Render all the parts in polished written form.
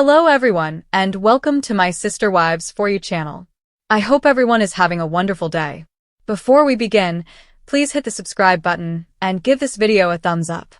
Hello everyone, and welcome to my Sister Wives For You channel. I hope everyone is having a wonderful day. Before we begin, please hit the subscribe button and give this video a thumbs up.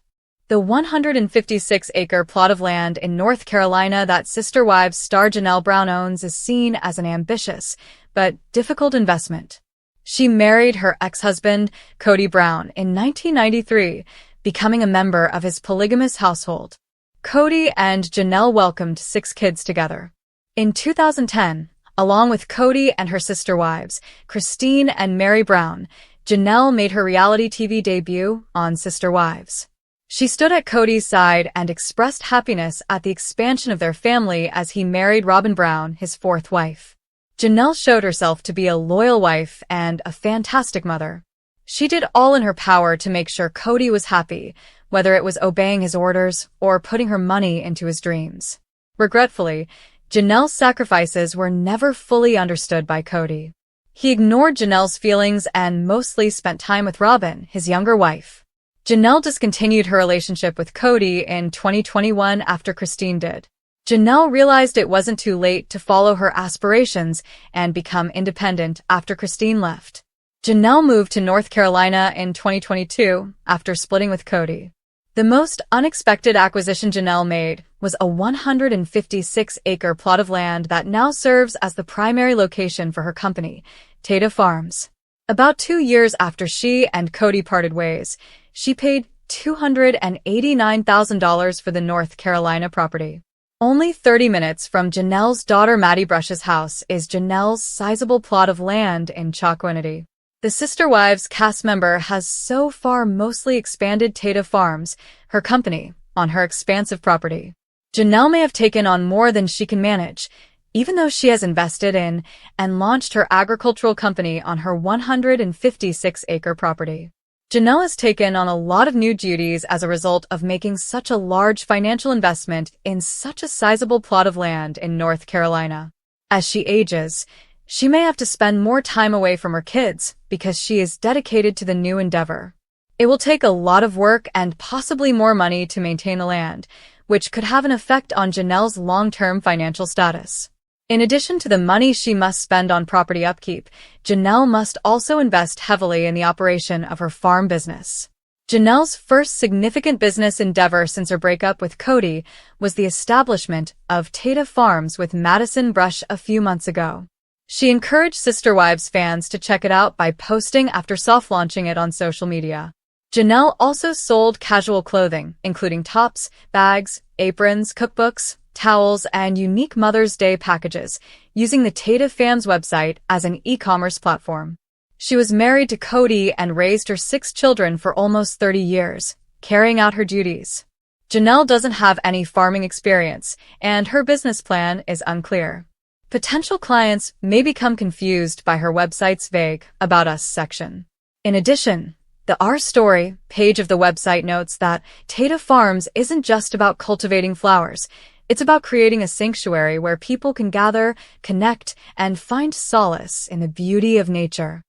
The 156-acre plot of land in North Carolina that Sister Wives star Janelle Brown owns is seen as an ambitious but difficult investment. She married her ex-husband, Kody Brown, in 1993, becoming a member of his polygamous household. Kody and Janelle welcomed 6 kids together. In 2010, along with Kody and her sister wives, Christine and Meri Brown, Janelle made her reality TV debut on Sister Wives. She stood at Kody's side and expressed happiness at the expansion of their family as he married Robyn Brown, his 4th wife. Janelle showed herself to be a loyal wife and a fantastic mother. She did all in her power to make sure Kody was happy, whether it was obeying his orders or putting her money into his dreams. Regretfully, Janelle's sacrifices were never fully understood by Kody. He ignored Janelle's feelings and mostly spent time with Robyn, his younger wife. Janelle discontinued her relationship with Kody in 2021 after Christine did. Janelle realized it wasn't too late to follow her aspirations and become independent after Christine left. Janelle moved to North Carolina in 2022 after splitting with Kody. The most unexpected acquisition Janelle made was a 156-acre plot of land that now serves as the primary location for her company, Tata Farms. About 2 years after she and Kody parted ways, she paid $289,000 for the North Carolina property. Only 30 minutes from Janelle's daughter Maddie Brush's house is Janelle's sizable plot of land in Chalkwanity. The Sister Wives cast member has so far mostly expanded Tata Farms, her company, on her expansive property. Janelle may have taken on more than she can manage, even though she has invested in and launched her agricultural company on her 156-acre property. Janelle has taken on a lot of new duties as a result of making such a large financial investment in such a sizable plot of land in North Carolina. As she ages, she may have to spend more time away from her kids because she is dedicated to the new endeavor. It will take a lot of work and possibly more money to maintain the land, which could have an effect on Janelle's long-term financial status. In addition to the money she must spend on property upkeep, Janelle must also invest heavily in the operation of her farm business. Janelle's first significant business endeavor since her breakup with Kody was the establishment of Tata Farms with Madison Brush a few months ago. She encouraged Sister Wives fans to check it out by posting after soft-launching it on social media. Janelle also sold casual clothing, including tops, bags, aprons, cookbooks, towels, and unique Mother's Day packages, using the Tata Farms website as an e-commerce platform. She was married to Kody and raised her 6 children for almost 30 years, carrying out her duties. Janelle doesn't have any farming experience, and her business plan is unclear. Potential clients may become confused by her website's vague About Us section. In addition, the Our Story page of the website notes that Tata Farms isn't just about cultivating flowers. It's about creating a sanctuary where people can gather, connect, and find solace in the beauty of nature.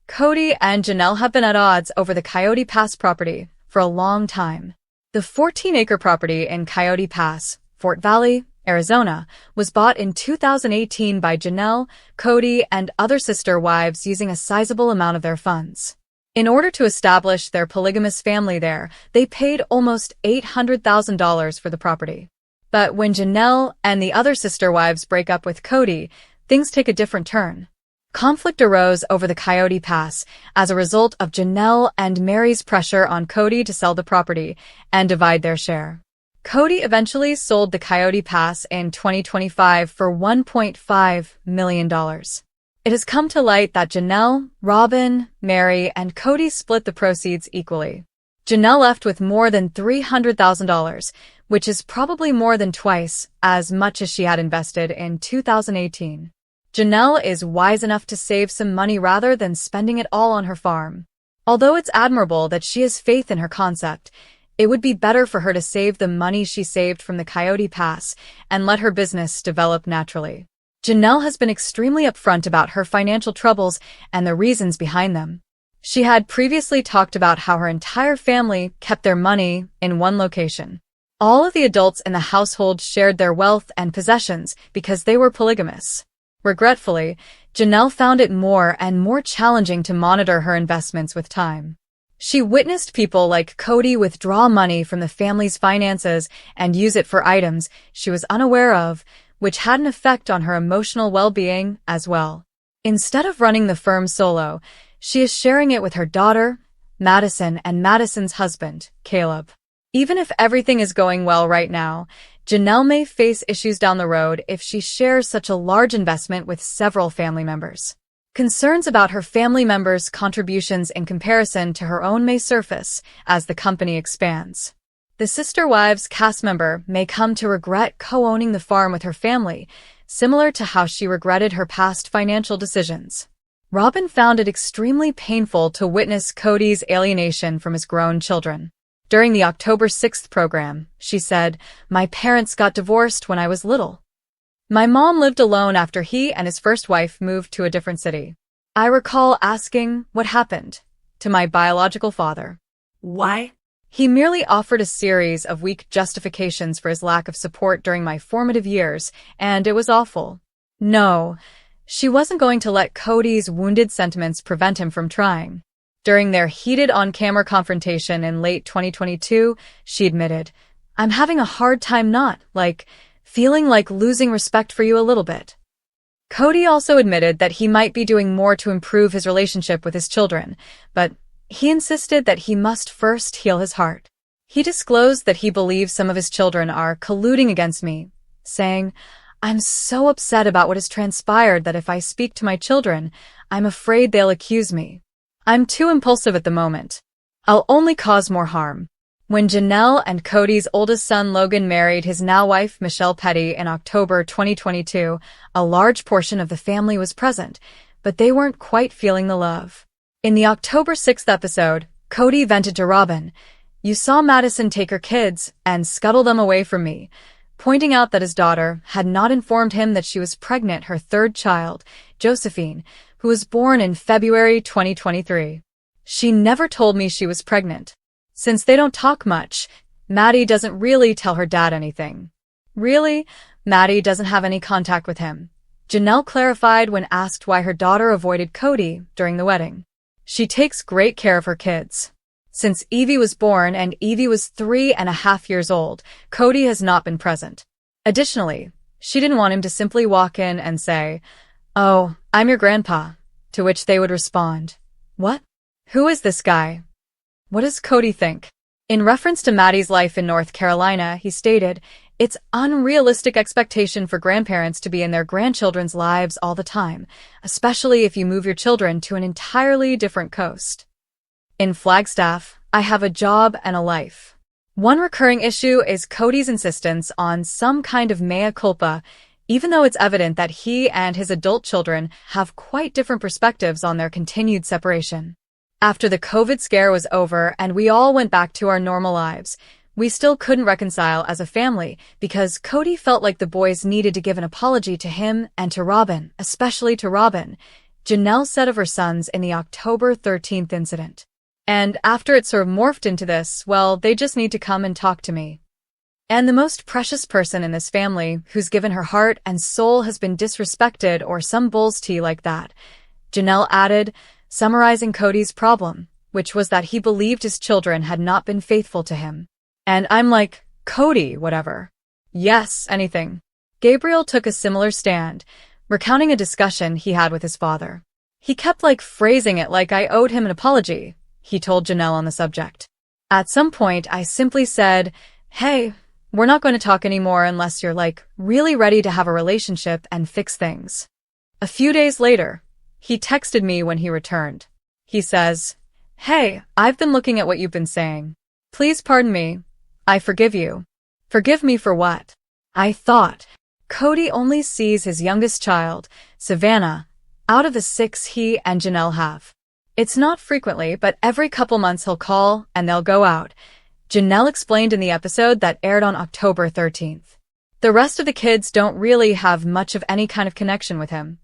Kody and Janelle have been at odds over the Coyote Pass property for a long time. The 14-acre property in Coyote Pass, Fort Valley, Arizona, was bought in 2018 by Janelle, Kody, and other sister wives using a sizable amount of their funds. In order to establish their polygamous family there, they paid almost $800,000 for the property. But when Janelle and the other sister wives break up with Kody, things take a different turn. Conflict arose over the Coyote Pass as a result of Janelle and Meri's pressure on Kody to sell the property and divide their share. Kody eventually sold the Coyote Pass in 2025 for $1.5 million. It has come to light that Janelle, Robyn, Meri, and Kody split the proceeds equally. Janelle left with more than $300,000, which is probably more than twice as much as she had invested in 2018. Janelle is wise enough to save some money rather than spending it all on her farm. Although it's admirable that she has faith in her concept, it would be better for her to save the money she saved from the Coyote Pass and let her business develop naturally. Janelle has been extremely upfront about her financial troubles and the reasons behind them. She had previously talked about how her entire family kept their money in one location. All of the adults in the household shared their wealth and possessions because they were polygamous. Regretfully, Janelle found it more and more challenging to monitor her investments with time. She witnessed people like Kody withdraw money from the family's finances and use it for items she was unaware of, which had an effect on her emotional well-being as well. Instead of running the firm solo, she is sharing it with her daughter, Madison, and Madison's husband, Caleb. Even if everything is going well right now, Janelle may face issues down the road if she shares such a large investment with several family members. Concerns about her family members' contributions in comparison to her own may surface as the company expands. The Sister Wives cast member may come to regret co-owning the farm with her family, similar to how she regretted her past financial decisions. Robyn found it extremely painful to witness Kody's alienation from his grown children. During the October 6th program, she said, "My parents got divorced when I was little. My mom lived alone after he and his first wife moved to a different city. I recall asking what happened to my biological father. Why? He merely offered a series of weak justifications for his lack of support during my formative years, and it was awful." No, she wasn't going to let Kody's wounded sentiments prevent him from trying. During their heated on-camera confrontation in late 2022, she admitted, "I'm having a hard time feeling like losing respect for you a little bit." Kody also admitted that he might be doing more to improve his relationship with his children, but he insisted that he must first heal his heart. He disclosed that he believes some of his children are colluding against me, saying, "I'm so upset about what has transpired that if I speak to my children, I'm afraid they'll accuse me. I'm too impulsive at the moment. I'll only cause more harm." When Janelle and Kody's oldest son Logan married his now-wife Michelle Petty in October 2022, a large portion of the family was present, but they weren't quite feeling the love. In the October 6th episode, Kody vented to Robyn, "You saw Madison take her kids and scuttle them away from me," pointing out that his daughter had not informed him that she was pregnant, her third child, Josephine, who was born in February 2023. "She never told me she was pregnant. Since they don't talk much, Maddie doesn't really tell her dad anything." Really, Maddie doesn't have any contact with him, Janelle clarified when asked why her daughter avoided Kody during the wedding. "She takes great care of her kids. Since Evie was born and Evie was 3.5 years old, Kody has not been present. Additionally, she didn't want him to simply walk in and say, 'Oh, I'm your grandpa,' to which they would respond, 'What? Who is this guy? What does Kody think?'" In reference to Maddie's life in North Carolina, he stated, "It's unrealistic expectation for grandparents to be in their grandchildren's lives all the time, especially if you move your children to an entirely different coast. In Flagstaff, I have a job and a life." One recurring issue is Kody's insistence on some kind of mea culpa, even though it's evident that he and his adult children have quite different perspectives on their continued separation. After the COVID scare was over and we all went back to our normal lives, we still couldn't reconcile as a family because Kody felt like the boys needed to give an apology to him and to Robyn, especially to Robyn, Janelle said of her sons in the October 13th incident. "And after it sort of morphed into this, well, they just need to come and talk to me. And the most precious person in this family who's given her heart and soul has been disrespected or some bull's tea like that," Janelle added, summarizing Kody's problem, which was that he believed his children had not been faithful to him. "And I'm like, Kody, whatever. Yes, anything." Gabriel took a similar stand, recounting a discussion he had with his father. "He kept phrasing it like I owed him an apology," he told Janelle on the subject. "At some point, I simply said, 'Hey, we're not going to talk anymore unless you're really ready to have a relationship and fix things.'" A few days later, he texted me when he returned. He says, "Hey, I've been looking at what you've been saying. Please pardon me. I forgive you." Forgive me for what? I thought. Kody only sees his youngest child, Savannah, out of the 6 he and Janelle have. "It's not frequently, but every couple months he'll call and they'll go out," Janelle explained in the episode that aired on October 13th. The rest of the kids don't really have much of any kind of connection with him.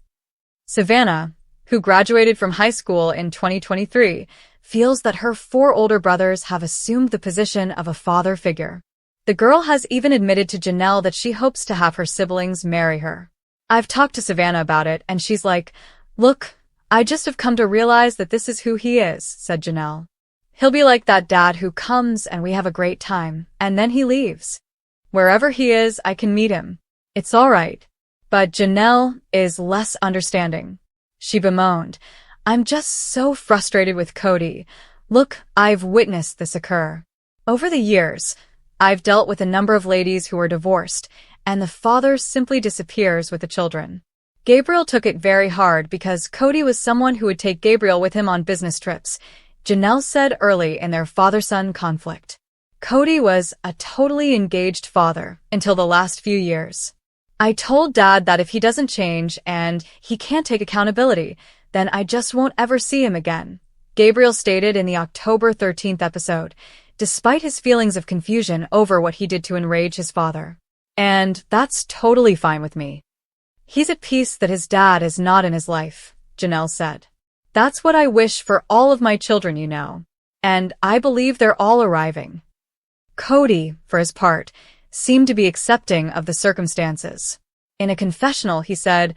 Savannah, who graduated from high school in 2023, feels that her 4 older brothers have assumed the position of a father figure. The girl has even admitted to Janelle that she hopes to have her siblings marry her. I've talked to Savannah about it, and she's like, "Look, I just have come to realize that this is who he is," said Janelle. "He'll be like that dad who comes and we have a great time, and then he leaves. Wherever he is, I can meet him. It's all right." But Janelle is less understanding. She bemoaned, "I'm just so frustrated with Kody. Look, I've witnessed this occur. Over the years, I've dealt with a number of ladies who are divorced, and the father simply disappears with the children. Gabriel took it very hard because Kody was someone who would take Gabriel with him on business trips," Janelle said early in their father-son conflict. Kody was a totally engaged father until the last few years. "I told Dad that if he doesn't change and he can't take accountability, then I just won't ever see him again," Gabriel stated in the October 13th episode, despite his feelings of confusion over what he did to enrage his father. "And that's totally fine with me. He's at peace that his dad is not in his life," Janelle said. "That's what I wish for all of my children, you know. And I believe they're all arriving." Kody, for his part, seemed to be accepting of the circumstances. In a confessional, he said,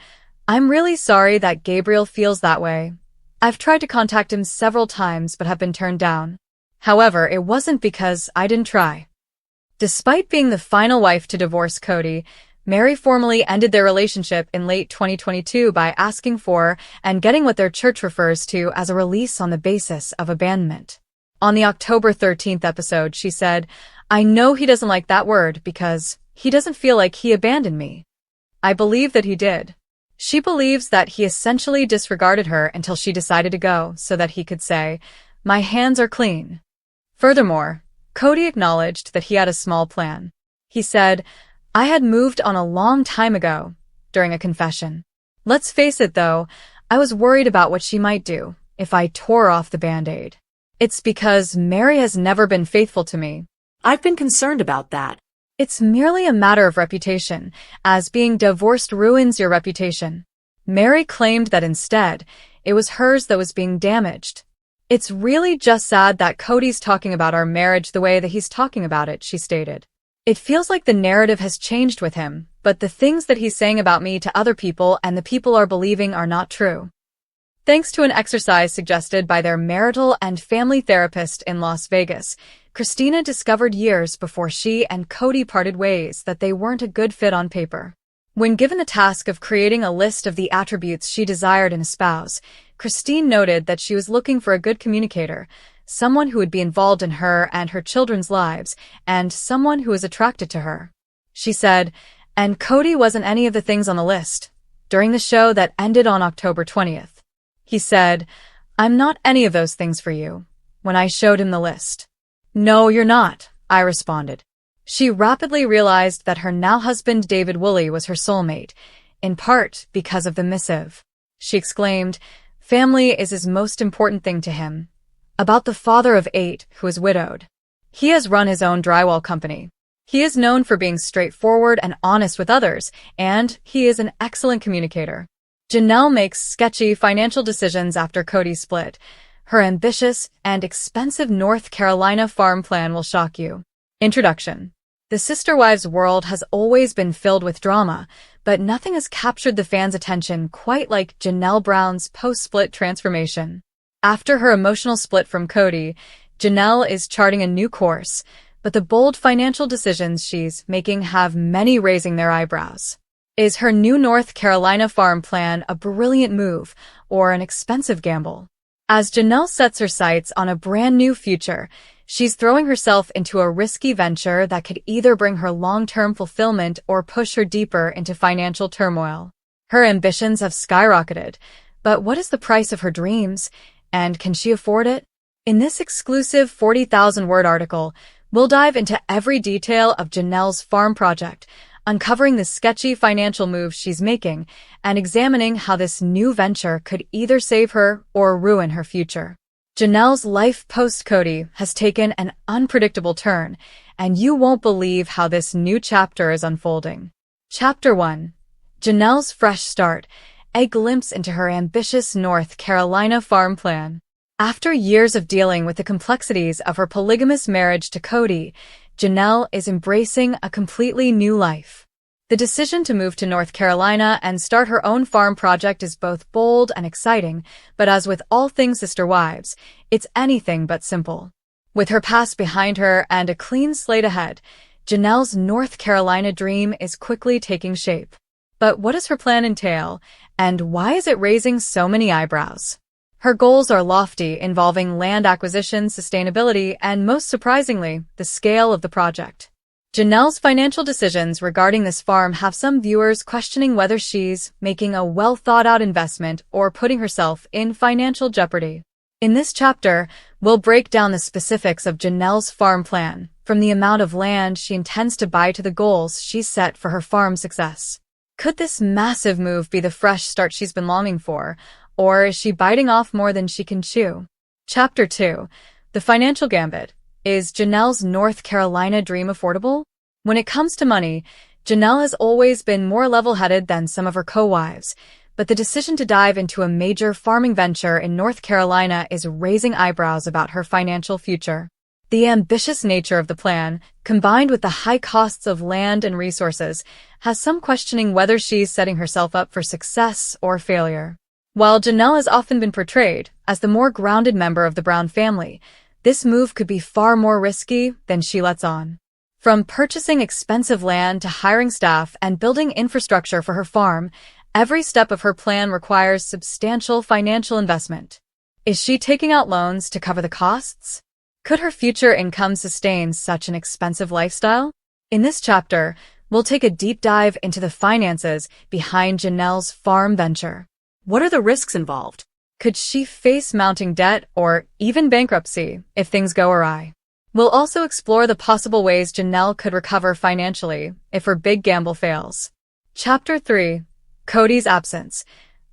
"I'm really sorry that Gabriel feels that way. I've tried to contact him several times but have been turned down. However, it wasn't because I didn't try." Despite being the final wife to divorce Kody, Meri formally ended their relationship in late 2022 by asking for and getting what their church refers to as a release on the basis of abandonment. On the October 13th episode, she said, "I know he doesn't like that word because he doesn't feel like he abandoned me. I believe that he did." She believes that he essentially disregarded her until she decided to go so that he could say, "My hands are clean." Furthermore, Kody acknowledged that he had a small plan. He said, "I had moved on a long time ago," during a confession. "Let's face it though, I was worried about what she might do if I tore off the Band-Aid. It's because Meri has never been faithful to me. I've been concerned about that. It's merely a matter of reputation, as being divorced ruins your reputation." Meri claimed that instead, it was hers that was being damaged. "It's really just sad that Kody's talking about our marriage the way that he's talking about it," she stated. "It feels like the narrative has changed with him, but the things that he's saying about me to other people and the people are believing are not true." Thanks to an exercise suggested by their marital and family therapist in Las Vegas, Christina discovered years before she and Kody parted ways that they weren't a good fit on paper. When given the task of creating a list of the attributes she desired in a spouse, Christine noted that she was looking for a good communicator, someone who would be involved in her and her children's lives, and someone who was attracted to her. She said, "And Kody wasn't any of the things on the list." During the show that ended on October 20th, he said, "I'm not any of those things for you," when I showed him the list. "No, you're not," I responded. She rapidly realized that her now-husband David Woolley was her soulmate, in part because of the missive. She exclaimed, "Family is his most important thing to him." About the father of 8, who is widowed. He has run his own drywall company. He is known for being straightforward and honest with others, and he is an excellent communicator. Janelle makes sketchy financial decisions after Kody's split. Her ambitious and expensive North Carolina farm plan will shock you. Introduction. The Sister Wives world has always been filled with drama, but nothing has captured the fans' attention quite like Janelle Brown's post-split transformation. After her emotional split from Kody, Janelle is charting a new course, but the bold financial decisions she's making have many raising their eyebrows. Is her new North Carolina farm plan a brilliant move or an expensive gamble? As Janelle sets her sights on a brand new future, she's throwing herself into a risky venture that could either bring her long-term fulfillment or push her deeper into financial turmoil. Her ambitions have skyrocketed, but what is the price of her dreams, and can she afford it? In this exclusive 40,000-word article, we'll dive into every detail of Janelle's farm project, uncovering the sketchy financial moves she's making, and examining how this new venture could either save her or ruin her future. Janelle's life post-Kody has taken an unpredictable turn, and you won't believe how this new chapter is unfolding. Chapter 1. Janelle's fresh start, a glimpse into her ambitious North Carolina farm plan. After years of dealing with the complexities of her polygamous marriage to Kody, Janelle is embracing a completely new life. The decision to move to North Carolina and start her own farm project is both bold and exciting, but as with all things sister wives, it's anything but simple. With her past behind her and a clean slate ahead, Janelle's North Carolina dream is quickly taking shape. But what does her plan entail, and why is it raising so many eyebrows? Her goals are lofty, involving land acquisition, sustainability, and most surprisingly, the scale of the project. Janelle's financial decisions regarding this farm have some viewers questioning whether she's making a well-thought-out investment or putting herself in financial jeopardy. In this chapter, we'll break down the specifics of Janelle's farm plan, from the amount of land she intends to buy to the goals she's set for her farm success. Could this massive move be the fresh start she's been longing for, or is she biting off more than she can chew? Chapter 2. The Financial Gambit. Is Janelle's North Carolina dream affordable? When it comes to money, Janelle has always been more level-headed than some of her co-wives, but the decision to dive into a major farming venture in North Carolina is raising eyebrows about her financial future. The ambitious nature of the plan, combined with the high costs of land and resources, has some questioning whether she's setting herself up for success or failure. While Janelle has often been portrayed as the more grounded member of the Brown family, this move could be far more risky than she lets on. From purchasing expensive land to hiring staff and building infrastructure for her farm, every step of her plan requires substantial financial investment. Is she taking out loans to cover the costs? Could her future income sustain such an expensive lifestyle? In this chapter, we'll take a deep dive into the finances behind Janelle's farm venture. What are the risks involved? Could she face mounting debt or even bankruptcy if things go awry? We'll also explore the possible ways Janelle could recover financially if her big gamble fails. Chapter 3. Kody's absence.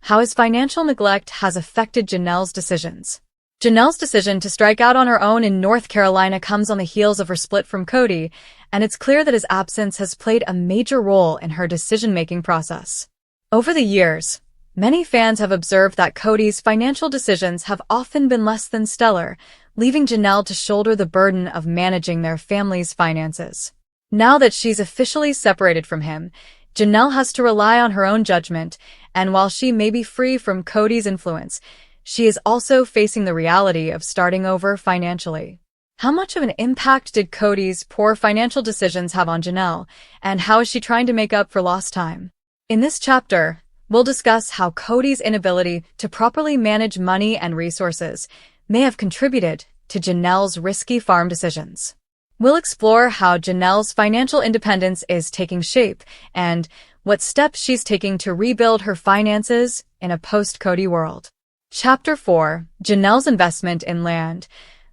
How his financial neglect has affected Janelle's decisions. Janelle's decision to strike out on her own in North Carolina comes on the heels of her split from Kody, and it's clear that his absence has played a major role in her decision-making process. Over the years, many fans have observed that Kody's financial decisions have often been less than stellar, leaving Janelle to shoulder the burden of managing their family's finances. Now that she's officially separated from him, Janelle has to rely on her own judgment, and while she may be free from Kody's influence, she is also facing the reality of starting over financially. How much of an impact did Kody's poor financial decisions have on Janelle, and how is she trying to make up for lost time? In this chapter, we'll discuss how Kody's inability to properly manage money and resources may have contributed to Janelle's risky farm decisions. We'll explore how Janelle's financial independence is taking shape and what steps she's taking to rebuild her finances in a post-Kody world. Chapter 4. Janelle's investment in land.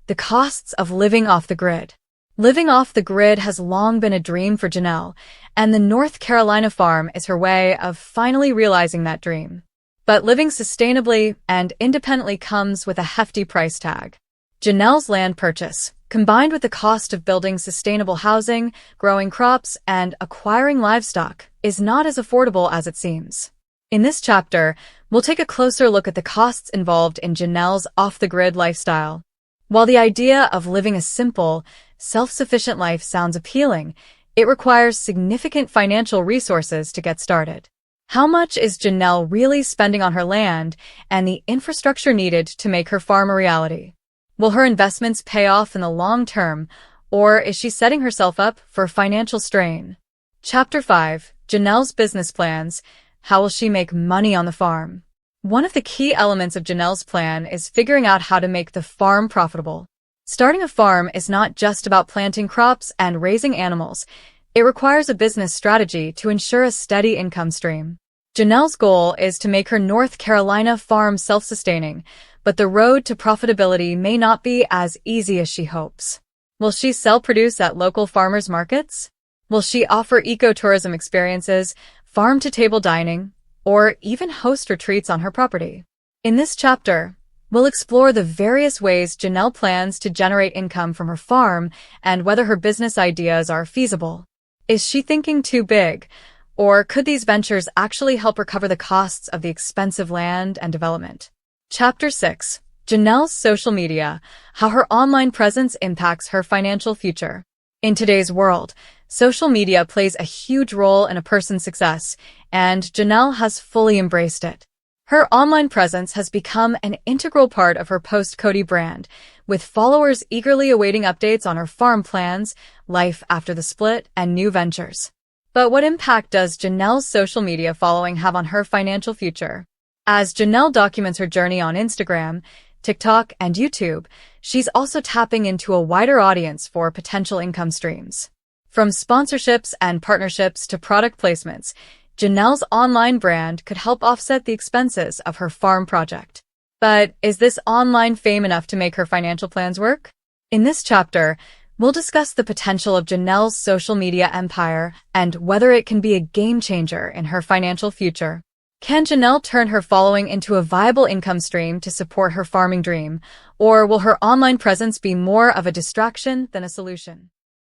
The costs of living off the grid. Living off the grid has long been a dream for Janelle, and the North Carolina farm is her way of finally realizing that dream. But living sustainably and independently comes with a hefty price tag. Janelle's land purchase, combined with the cost of building sustainable housing, growing crops, and acquiring livestock, is not as affordable as it seems. In this chapter, we'll take a closer look at the costs involved in Janelle's off-the-grid lifestyle. While the idea of living a simple, self-sufficient life sounds appealing, it requires significant financial resources to get started. How much is Janelle really spending on her land and the infrastructure needed to make her farm a reality? Will her investments pay off in the long term, or is she setting herself up for financial strain? Chapter 5. Janelle's business plans. How will she make money on the farm? One of the key elements of Janelle's plan is figuring out how to make the farm profitable. Starting a farm is not just about planting crops and raising animals. It requires a business strategy to ensure a steady income stream. Janelle's goal is to make her North Carolina farm self-sustaining, but the road to profitability may not be as easy as she hopes. Will she sell produce at local farmers markets? Will she offer ecotourism experiences, farm-to-table dining, or even host retreats on her property? In this chapter, we'll explore the various ways Janelle plans to generate income from her farm and whether her business ideas are feasible. Is she thinking too big, or could these ventures actually help her cover the costs of the expensive land and development? Chapter 6. Janelle's social media. How her online presence impacts her financial future. In today's world, social media plays a huge role in a person's success, and Janelle has fully embraced it. Her online presence has become an integral part of her post-Kody brand, with followers eagerly awaiting updates on her farm plans, life after the split, and new ventures. But what impact does Janelle's social media following have on her financial future? As Janelle documents her journey on Instagram, TikTok, and YouTube, she's also tapping into a wider audience for potential income streams. From sponsorships and partnerships to product placements, Janelle's online brand could help offset the expenses of her farm project. But is this online fame enough to make her financial plans work? In this chapter, we'll discuss the potential of Janelle's social media empire and whether it can be a game changer in her financial future. Can Janelle turn her following into a viable income stream to support her farming dream, or will her online presence be more of a distraction than a solution?